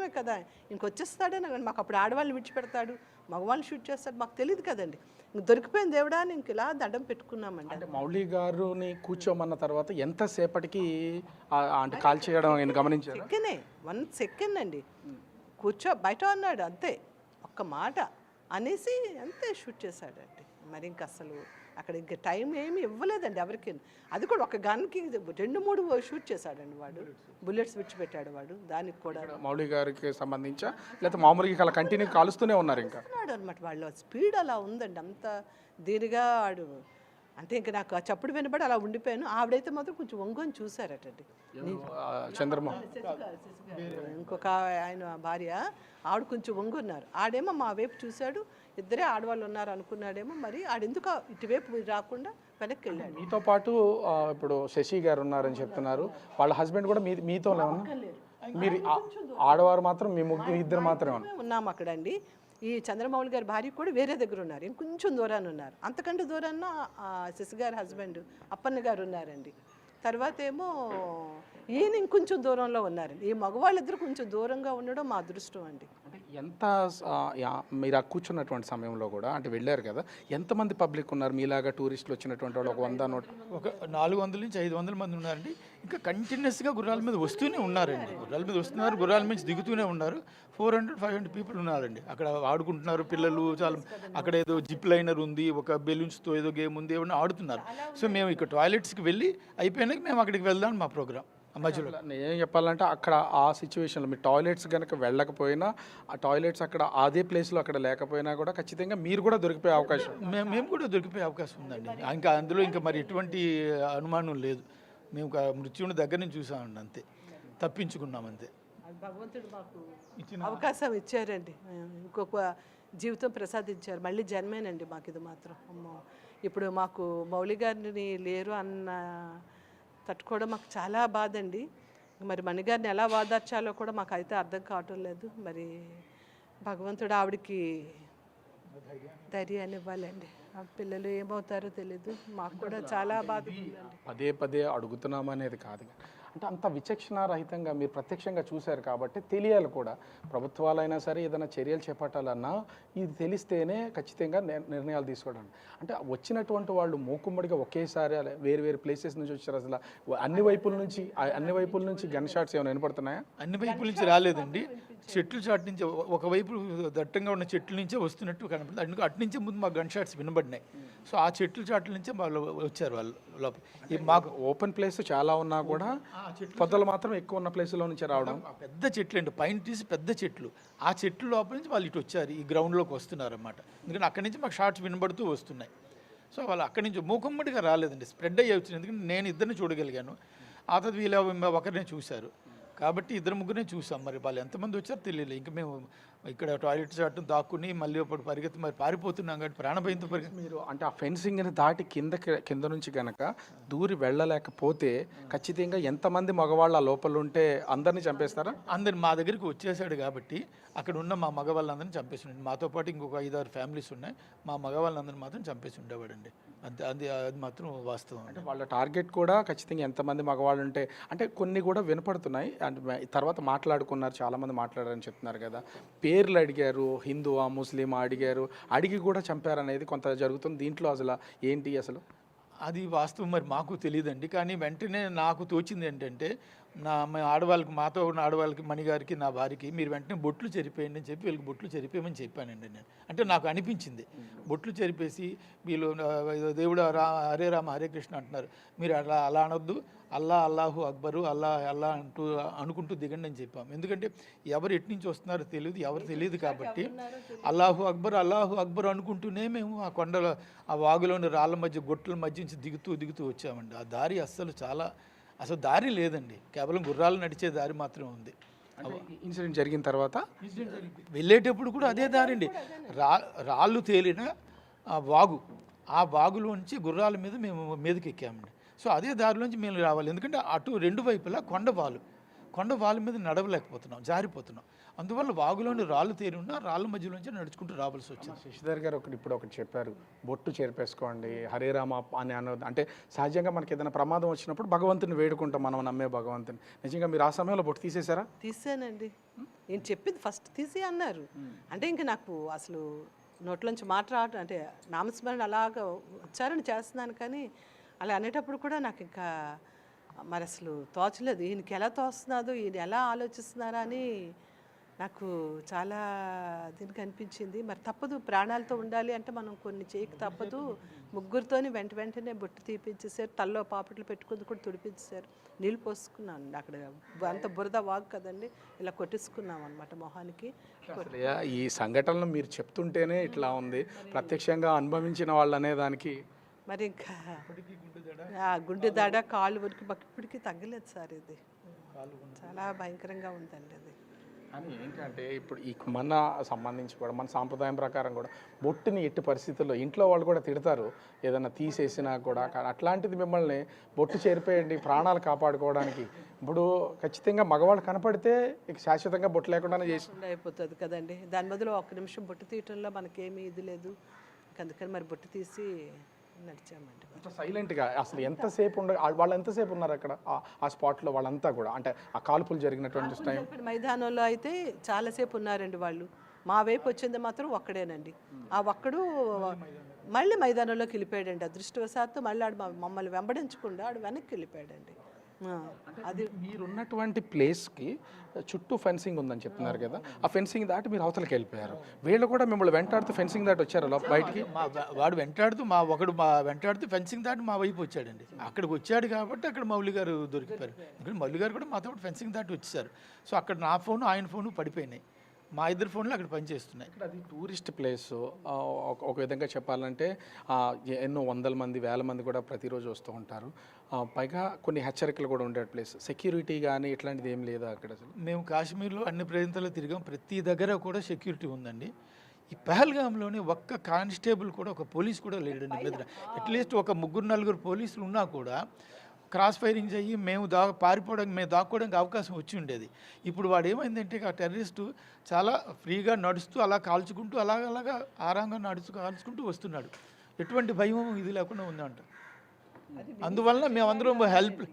విషయమే కదా, ఇంకొచ్చేస్తాడని మాకు అప్పుడు ఆడవాళ్ళని విడిచిపెడతాడు, మగవాళ్ళని షూట్ చేస్తాడు, మాకు తెలియదు కదండి. ఇంక దొరికిపోయింది దేవుడా అని ఇంక ఇలా దండం పెట్టుకున్నామండి. అంటే మౌలి గారిని కూర్చోమన్న తర్వాత ఎంతసేపటికి అంటే కాల్ చేయడం గమనించారు? సెకండే, 1 సెకండ్ అండి. బయట అన్నాడు అంతే, ఒక్క మాట అనేసి అంతే షూట్ చేశాడండి. మరి ఇంక అసలు అక్కడ ఇంకా టైం ఏమి ఇవ్వలేదండి ఎవరికి. అది కూడా ఒక గన్కి 2-3 షూట్ చేశాడండి వాడు, బుల్లెట్స్ విడిచిపెట్టాడు వాడు. దానికి కూడా మౌలి గారికి సంబంధించా లేకపోతే మామూలుగా అలా కంటిన్యూ కాలుస్తూనే ఉన్నారు ఇంకా అనమాట. వాళ్ళ స్పీడ్ అలా ఉందండి, అంత దీనిగా ఆడు. అంటే ఇంకా నాకు ఆ చప్పుడు వినబడి అలా ఉండిపోయాను. ఆవిడైతే మాత్రం కొంచెం ఒంగొని చూసారటండి. చంద్రమోహన్ ఇంకొక ఆయన భార్య ఆవిడ కొంచెం ఒంగున్నారు. ఆడేమో మా వైపు చూశాడు, ఇద్దరే ఆడవాళ్ళు ఉన్నారు అనుకున్నాడేమో, మరి ఆడెందుకు ఇటువైపు రాకుండా వెనక్కి వెళ్ళాడు. మీతో పాటు ఇప్పుడు శశి గారు ఉన్నారని చెప్తున్నారు, వాళ్ళ హస్బెండ్ కూడా మీతో మీరు ఆడవారు మాత్రం మీ ఇద్దరు మాత్రమే ఉన్నాము అక్కడ అండి. ఈ చంద్రమౌళి గారి భార్య కూడా వేరే దగ్గర ఉన్నారు, ఇంకొంచెం దూరాన్ని ఉన్నారు. అంతకంటే దూరాన్న శశి గారి హస్బెండ్ అప్పన్న గారు ఉన్నారండి. తర్వాత ఏమో ఈయన ఇంకొంచెం దూరంలో ఉన్నారండి. ఈ మగవాళ్ళిద్దరు కొంచెం దూరంగా ఉండడం మా అదృష్టం అండి. ఎంత మీరు కూర్చున్నటువంటి సమయంలో కూడా అంటే వెళ్ళారు కదా, ఎంతమంది పబ్లిక్ ఉన్నారు మీలాగా టూరిస్టులు వచ్చినటువంటి వాళ్ళు? ఒక 400 నుంచి 500 మంది ఉన్నారండి. ఇంకా కంటిన్యూస్గా గుర్రాల మీద వస్తూనే ఉన్నారండి. గుర్రాల మీద వస్తున్నారు, గుర్రాల నుంచి దిగుతూనే ఉన్నారు. 400-500 పీపుల్ ఉన్నారండి. అక్కడ ఆడుకుంటున్నారు పిల్లలు, చాలా అక్కడ ఏదో జిప్ లైనర్ ఉంది, ఒక బెలూన్స్తో ఏదో గేమ్ ఉంది, ఏమన్నా ఆడుతున్నారు. సో మేము ఇక్కడ టాయిలెట్స్కి వెళ్ళి అయిపోయినాక మేము అక్కడికి వెళ్దాం మా ప్రోగ్రామ్ మధ్యలో. ఏం చెప్పాలంటే అక్కడ ఆ సిచ్యువేషన్లో మీ టాయిలెట్స్ కనుక వెళ్ళకపోయినా, ఆ టాయిలెట్స్ అక్కడ అదే ప్లేస్లో అక్కడ లేకపోయినా కూడా ఖచ్చితంగా మీరు కూడా దొరికిపోయే అవకాశం, మేము కూడా దొరికిపోయే అవకాశం ఉందండి. ఇంకా అందులో ఇంకా మరి ఎటువంటి అనుమానం లేదు. మేము మృత్యువుని దగ్గర నుంచి చూసామండి, అంతే, తప్పించుకున్నాం అంతే. భగవంతుడు మాకు అవకాశం ఇచ్చారండి, ఇంకొక జీవితం ప్రసాదించారు, మళ్ళీ జన్మేనండి మాకు ఇది మాత్రం. అమ్మో, ఇప్పుడు మాకు మౌలి గారిని లేరు అన్న తట్టుకోవడం మాకు చాలా బాధ అండి. మరి మణిగారిని ఎలా వాదార్చాలో కూడా మాకు అయితే అర్థం కావటం లేదు. మరి భగవంతుడు ఆవిడకి ధైర్యాన్ని ఇవ్వాలండి. ఆ పిల్లలు ఏమవుతారో తెలీదు, మాకు కూడా చాలా బాధ. పదే అడుగుతున్నాం అనేది కాదు, అంటే అంత విచక్షణారహితంగా మీరు ప్రత్యక్షంగా చూశారు కాబట్టి తెలియాలి కూడా. ప్రభుత్వాలైనా సరే ఏదైనా చర్యలు చేపట్టాలన్నా ఇది తెలిస్తేనే ఖచ్చితంగా నిర్ణయాలు తీసుకోవడం. అంటే వచ్చినటువంటి వాళ్ళు మూకుమ్మడిగా ఒకేసారి వేరు ప్లేసెస్ నుంచి వచ్చారు. అసలు అన్ని వైపుల నుంచి గన్ షాట్స్ ఏమైనా వినపడుతున్నాయా? అన్ని వైపుల నుంచి రాలేదండి. చెట్లు చాటు నుంచి, ఒకవైపు దట్టంగా ఉన్న చెట్ల నుంచే వస్తున్నట్టు కనపడుతుంది. అటు నుంచే ముందు మాకు గన్ షాట్స్ వినబడినాయి. సో ఆ చెట్ల చాట్ల నుంచే వాళ్ళు వచ్చారు. వాళ్ళు మాకు ఓపెన్ ప్లేస్ చాలా ఉన్నా కూడా పొదలు మాత్రం ఎక్కువ ఉన్న ప్లేస్లో నుంచి రావడం. పెద్ద చెట్లు అండి, పైన తీసి పెద్ద చెట్లు, ఆ చెట్లు లోపల నుంచి వాళ్ళు ఇటు వచ్చారు, ఈ గ్రౌండ్లోకి వస్తున్నారు అన్నమాట. ఎందుకంటే అక్కడి నుంచి మాకు షార్ట్స్ వినబడుతూ వస్తున్నాయి. సో వాళ్ళు అక్కడి నుంచి మూకుమ్మడిగా రాలేదండి, స్ప్రెడ్ అయ్యి వచ్చింది. ఎందుకంటే నేను ఇద్దరిని చూడగలిగాను, ఆ తర్వాత వీళ్ళు ఒకరినే చూశారు. కాబట్టి 2-3 చూసాం. మరి వాళ్ళు ఎంతమంది వచ్చారో తెలియలేదు. ఇంకా మేము ఇక్కడ టాయిలెట్ చాటును దాక్కుని మళ్ళీ అప్పుడు పరిగెత్తి మరి పారిపోతున్నాం కాబట్టి ప్రాణభయంతో మీరు అంటే ఆ ఫెన్సింగ్ని దాటి కింద నుంచి కనుక దూరి వెళ్ళలేకపోతే ఖచ్చితంగా ఎంతమంది మగవాళ్ళు ఆ లోపల ఉంటే అందరినీ చంపేస్తారా? అందరు మా దగ్గరికి వచ్చేసాడు కాబట్టి అక్కడ ఉన్న మా మగవాళ్ళందరినీ చంపేసి, మాతో పాటు ఇంకొక 5-6 ఫ్యామిలీస్ ఉన్నాయి, మా మగవాళ్ళందరినీ మాత్రం చంపేసి ఉండేవాడండి. అంతే, అది మాత్రం వాస్తవం. అంటే వాళ్ళ టార్గెట్ కూడా ఖచ్చితంగా ఎంతమంది మగవాళ్ళు ఉంటే, అంటే కొన్ని కూడా వినపడుతున్నాయి. అంటే తర్వాత మాట్లాడుకున్నారు, చాలామంది మాట్లాడారని చెప్తున్నారు కదా, పేర్లు అడిగారు, హిందువా ముస్లిమా అడిగారు, అడిగి కూడా చంపారనేది కొంత జరుగుతుంది. దీంట్లో అసలు ఏంటి అసలు? అది వాస్తవం మరి మాకు తెలియదండి. కానీ వెంటనే నాకు తోచింది ఏంటంటే, ఆడవాళ్ళకి, మాతో ఉన్న ఆడవాళ్ళకి, మణిగారికి, నా భార్యకి మీరు వెంటనే బొట్లు చెరిపేయండి అని చెప్పి వీళ్ళకి బొట్లు చెరిపేయమని చెప్పానండి నేను. అంటే నాకు అనిపించింది, బొట్లు చెరిపేసి వీళ్ళు దేవుడు హరే రామ హరే కృష్ణ అంటున్నారు, మీరు అలా అనొద్దు, అల్లాహు అక్బరు అల్లా అనుకుంటూ దిగండి అని చెప్పాము. ఎందుకంటే ఎవరు ఎటు నుంచి వస్తున్నారో తెలియదు, ఎవరు తెలియదు కాబట్టి అల్లాహు అక్బర్ అనుకుంటూనే మేము ఆ కొండల, ఆ వాగులోని రాళ్ళ మధ్య, గొట్టల మధ్య నుంచి దిగుతూ వచ్చామండి. ఆ దారి అసలు దారి లేదండి, కేవలం గుర్రాలు నడిచే దారి మాత్రమే ఉంది. ఇన్సిడెంట్ జరిగిన తర్వాత వెళ్ళేటప్పుడు కూడా అదే దారి అండి, రాళ్ళు తేలిన ఆ వాగులోంచి గుర్రాల మీద మేము మీదకి ఎక్కామండి. సో అదే దారిలోంచి మేము రావాలి, ఎందుకంటే అటు 2 వైపులా కొండ వాళ్ళ మీద నడవలేకపోతున్నాం, జారిపోతున్నాం. అందువల్ల వాగులోని రాళ్ళు తేరి ఉన్నా రాళ్ళ మధ్యలోంచి నడుచుకుంటూ రావాల్సి వచ్చింది. శశిధర్ గారు ఒకటి చెప్పారు, బొట్టు చెరిపేసుకోండి హరే రామ అని అన్నది. అంటే సహజంగా మనకి ఏదైనా ప్రమాదం వచ్చినప్పుడు భగవంతుని వేడుకుంటాం, మనం నమ్మే భగవంతుని. నిజంగా మీరు ఆ సమయంలో బొట్టు తీసేశారా? తీసానండి. నేను చెప్పింది ఫస్ట్ తీసి అన్నారు. అంటే ఇంక నాకు అసలు నోట్లోంచి మాట రావటం, అంటే నామస్మరణ అలాగ ఉచ్చారణ చేస్తున్నాను, కానీ అలా అనేటప్పుడు కూడా నాకు ఇంకా మరి అసలు తోచలేదు. ఈయనకి ఎలా తోస్తున్నాదో, ఈయన ఎలా ఆలోచిస్తున్నారా అని నాకు చాలా దీనికి అనిపించింది. మరి తప్పదు, ప్రాణాలతో ఉండాలి అంటే మనం కొన్ని చేయక తప్పదు. ముగ్గురితోని వెంటనే బొట్టు తీపించేసారు, తల్లో పాపట్లు పెట్టుకుంది కూడా తుడిపించేశారు. నీళ్ళు పోసుకున్నాను అక్కడ, అంత బురద వాగు కదండి, ఇలా కొట్టేసుకున్నాం అనమాట మొహానికి. అసలు ఈ సంఘటనలు మీరు చెప్తుంటేనే ఇట్లా ఉంది, ప్రత్యక్షంగా అనుభవించిన వాళ్ళు అనే దానికి మరి ఇంకా గుండె దాడ, కాళ్ళు వరకు మాకు ఇప్పటికీ తగ్గలేదు సార్. ఇది చాలా భయంకరంగా ఉందండి అది. కానీ ఏంటంటే ఇప్పుడు ఈ మన సంబంధించి కూడా మన సాంప్రదాయం ప్రకారం కూడా బొట్టుని ఎట్టి పరిస్థితుల్లో ఇంట్లో వాళ్ళు కూడా తిడతారు ఏదైనా తీసేసినా కూడా. కానీ అట్లాంటిది మిమ్మల్ని బొట్టు చేరిపోయండి ప్రాణాలు కాపాడుకోవడానికి. ఇప్పుడు ఖచ్చితంగా మగవాళ్ళు కనపడితే ఇక శాశ్వతంగా బొట్టు లేకుండానే చేసి అయిపోతుంది కదండి. దాని బదులు ఒక్క నిమిషం బొట్టు తీయటంలో మనకేమీ ఇది లేదు. అందుకని మరి బొట్టు తీసి నడిచామండి. సైలెంట్గా అసలు ఎంతసేపు వాళ్ళు ఎంతసేపు ఉన్నారు అక్కడ ఆ స్పాట్లో వాళ్ళంతా కూడా? అంటే ఆ కాల్పులు జరిగినటువంటి టైం మైదానంలో అయితే చాలాసేపు ఉన్నారండి వాళ్ళు. మా వైపు వచ్చింది మాత్రం ఒక్కడేనండి. ఆ ఒక్కడు మళ్ళీ మైదానంలోకి వెళ్ళిపోయాడండి. అదృష్టవశాత్తు మళ్ళీ ఆడు మమ్మల్ని వెంబడించకుండా ఆడు వెనక్కి వెళ్ళిపోయాడండి. అది మీరున్నటువంటి ప్లేస్కి చుట్టూ ఫెన్సింగ్ ఉందని చెప్తున్నారు కదా, ఆ ఫెన్సింగ్ దాటి మీరు అవతలకి వెళ్ళిపోయారు. వీళ్ళు కూడా మిమ్మల్ని వెంటాడుతూ ఫెన్సింగ్ దాటి వచ్చారు బయటికి. వాడు వెంటాడుతూ వెంటాడుతూ ఫెన్సింగ్ దాటి మా వైపు వచ్చాడండి. అక్కడికి వచ్చాడు కాబట్టి అక్కడ మౌలి గారు దొరికిపోయారు. ఇక్కడ మౌలి గారు కూడా మాతో ఫెన్సింగ్ దాటి వచ్చేసారు. సో అక్కడ నా ఫోను ఆయన ఫోను పడిపోయినాయి. మా ఇద్దరు ఫోన్లు అక్కడ పనిచేస్తున్నాయి. అది టూరిస్ట్ ప్లేస్. ఒక విధంగా చెప్పాలంటే ఎన్నో వందల మంది వేల మంది కూడా ప్రతిరోజు వస్తూ ఉంటారు. పైగా కొన్ని హెచ్చరికలు కూడా ఉండే ప్లేస్. సెక్యూరిటీ కానీ ఇట్లాంటిది ఏం లేదా అక్కడ? అసలు మేము కాశ్మీర్లో అన్ని ప్రాంతాల్లో తిరిగాం, ప్రతి దగ్గర కూడా సెక్యూరిటీ ఉందండి. ఈ పహల్గామ్లోనే ఒక్క కానిస్టేబుల్ కూడా, ఒక పోలీస్ కూడా లేడండి మీద. అట్లీస్ట్ ఒక 3-4 పోలీసులు ఉన్నా కూడా క్రాస్ ఫైరింగ్స్ అయ్యి మేము దాక్కోవడానికి అవకాశం వచ్చి ఉండేది. ఇప్పుడు వాడు ఏమైందంటే ఆ టెర్రరిస్టు చాలా ఫ్రీగా నడుస్తూ అలా కాల్చుకుంటూ అలాగా ఆరాంగా కాల్చుకుంటూ వస్తున్నాడు. ఎటువంటి భయం ఇది లేకుండా ఉందంట. అందువల్ల మేమందరం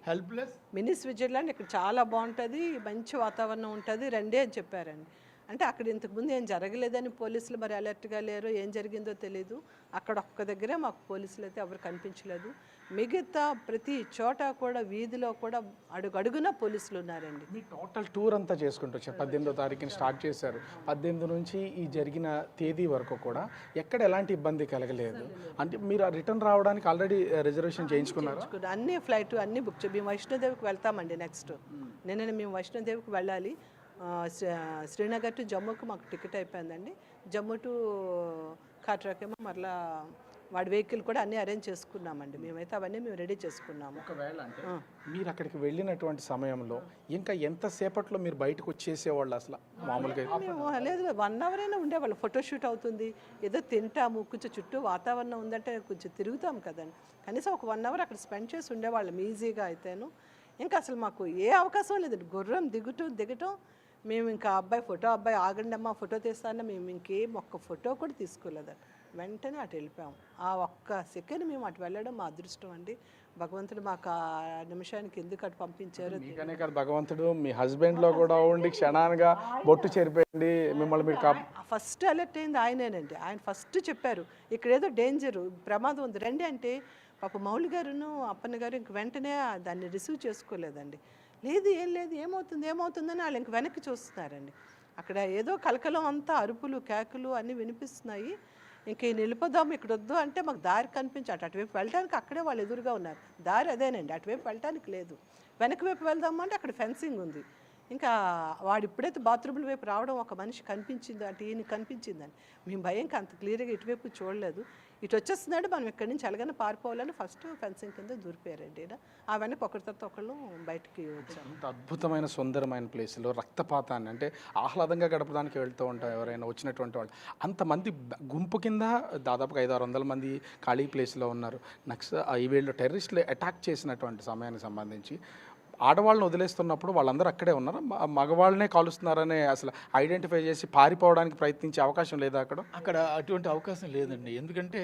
హెల్ప్లెస్. మినీ స్విట్జర్లాండ్ ఇక్కడ చాలా బాగుంటుంది, మంచి వాతావరణం ఉంటుంది, రండి అని చెప్పారండి. అంటే అక్కడ ఇంతకుముందు ఏం జరగలేదని పోలీసులు మరి అలర్ట్గా లేరు, ఏం జరిగిందో తెలీదు. అక్కడ ఒక్క దగ్గరే మాకు పోలీసులు అయితే ఎవరు కనిపించలేదు. మిగతా ప్రతి చోట కూడా వీధిలో కూడా అడుగడుగున పోలీసులు ఉన్నారండి. మీ టోటల్ టూర్ అంతా చేసుకుంటూ 18వ తారీఖుని స్టార్ట్ చేశారు. 18 నుంచి ఈ జరిగిన తేదీ వరకు కూడా ఎక్కడ ఎలాంటి ఇబ్బంది కలగలేదు. అంటే మీరు రిటర్న్ రావడానికి ఆల్రెడీ రిజర్వేషన్ చేయించుకున్నారు? అన్ని ఫ్లైట్ అన్నీ బుక్ మేము వైష్ణోదేవికి వెళ్తామండి. నెక్స్ట్ నిన్న మేము వైష్ణోదేవికి వెళ్ళాలి. శ్రీనగర్ టు జమ్మూకి మాకు టికెట్ అయిపోయిందండి. జమ్మూ టు కాట్రాకేమో మరలా వాడి వెహికల్ కూడా అన్నీ అరేంజ్ చేసుకున్నామండి. మేమైతే అవన్నీ మేము రెడీ చేసుకున్నాము. ఒకవేళ అంటే మీరు అక్కడికి వెళ్ళినటువంటి సమయంలో ఇంకా ఎంతసేపట్లో మీరు బయటకు వచ్చేసేవాళ్ళు అసలు మామూలుగా? మేము లేదు 1 అవర్ అయినా ఉండేవాళ్ళు. ఫోటోషూట్ అవుతుంది, ఏదో తింటాము, కొంచెం చుట్టూ వాతావరణం ఉందంటే కొంచెం తిరుగుతాం కదండి. కనీసం ఒక 1 అవర్ అక్కడ స్పెండ్ చేసి ఉండేవాళ్ళం ఈజీగా అయితేను. ఇంకా అసలు మాకు ఏ అవకాశం లేదండి. గుర్రం దిగటం మేము ఇంకా అబ్బాయి ఆగండి అమ్మా ఫోటో తీస్తానన్నా మేము ఇంకేం ఒక్క ఫోటో కూడా తీసుకోలేదు. వెంటనే అటు వెళ్ళిపోయాము. ఆ ఒక్క సెకండ్ మేము అటు వెళ్ళడం మా అదృష్టం అండి. భగవంతుడు మాకు ఆ నిమిషానికి ఎందుకు అటు పంపించారు. మీకనే కాదు, భగవంతుడు మీ హస్బెండ్లో కూడా ఉండి క్షణానుగా బొట్టు చెరిపోయింది మిమ్మల్ని. మీరు ఫస్ట్ అలర్ట్ అయింది ఆయనేనండి. ఆయన ఫస్ట్ చెప్పారు ఇక్కడ ఏదో డేంజరు, ప్రమాదం ఉంది రండి అంటే పాప మౌలి గారును అప్పన్న గారు ఇంక వెంటనే దాన్ని రిసీవ్ చేసుకోలేదండి. లేదు ఏమవుతుందని వాళ్ళు ఇంక వెనక్కి చూస్తున్నారండి. అక్కడ ఏదో కలకలం అంతా అరుపులు కేకలు అన్నీ వినిపిస్తున్నాయి. ఇంక వెళ్ళిపోదాము ఇక్కడ వద్దు అంటే మాకు దారి కనిపించాడు. అటువైపు వెళ్ళడానికి అక్కడే వాళ్ళు ఎదురుగా ఉన్నారు. దారి అదేనండి, అటువైపు వెళ్ళటానికి లేదు. వెనక వైపు వెళ్దాము అంటే అక్కడ ఫెన్సింగ్ ఉంది. ఇంకా వాడు ఇప్పుడైతే బాత్రూముల వైపు రావడం ఒక మనిషి కనిపించింది అంటే ఈయన కనిపించిందని మేము భయంకి అంత క్లియర్గా ఇటువైపు చూడలేదు. ఇటు వచ్చేస్తున్నాడు, మనం ఇక్కడి నుంచి ఎలాగైనా పారిపోవాలని ఫస్ట్ ఫెన్సింగ్ కింద దూరిపోయారండి. ఆ వెనక ఒకరి తర్వాత ఒకళ్ళు బయటికి వచ్చాము. అంత అద్భుతమైన సుందరమైన ప్లేస్లో రక్తపాతాన్ని అంటే ఆహ్లాదంగా గడపడానికి వెళ్తూ ఉంటారు ఎవరైనా వచ్చినటువంటి వాళ్ళు. అంతమంది గుంపు కింద దాదాపుగా 500-600 మంది ఖాళీ ప్లేస్లో ఉన్నారు. వీళ్ళు టెర్రరిస్టులు అటాక్ చేసినటువంటి సమయానికి సంబంధించి ఆడవాళ్ళని వదిలేస్తున్నప్పుడు వాళ్ళందరూ అక్కడే ఉన్నారా, మగవాళ్ళనే కాలుస్తున్నారనే అసలు ఐడెంటిఫై చేసి పారిపోవడానికి ప్రయత్నించే అవకాశం లేదా అక్కడ? అక్కడ అటువంటి అవకాశం లేదండి. ఎందుకంటే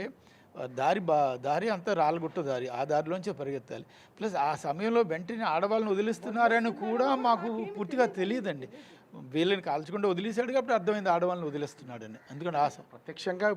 దారి అంతా రాళ్ళగుట్ట దారి, ఆ దారిలోంచే పరిగెత్తాలి. ప్లస్ ఆ సమయంలో వెంటనే ఆడవాళ్ళని వదిలేస్తున్నారని కూడా మాకు పూర్తిగా తెలియదండి. వీళ్ళని కాల్చకుండా వదిలేశాడు కాబట్టి అర్థమైంది ఆడవాళ్ళని వదిలేస్తున్నాడని. ఎందుకంటే ప్రత్యక్షంగా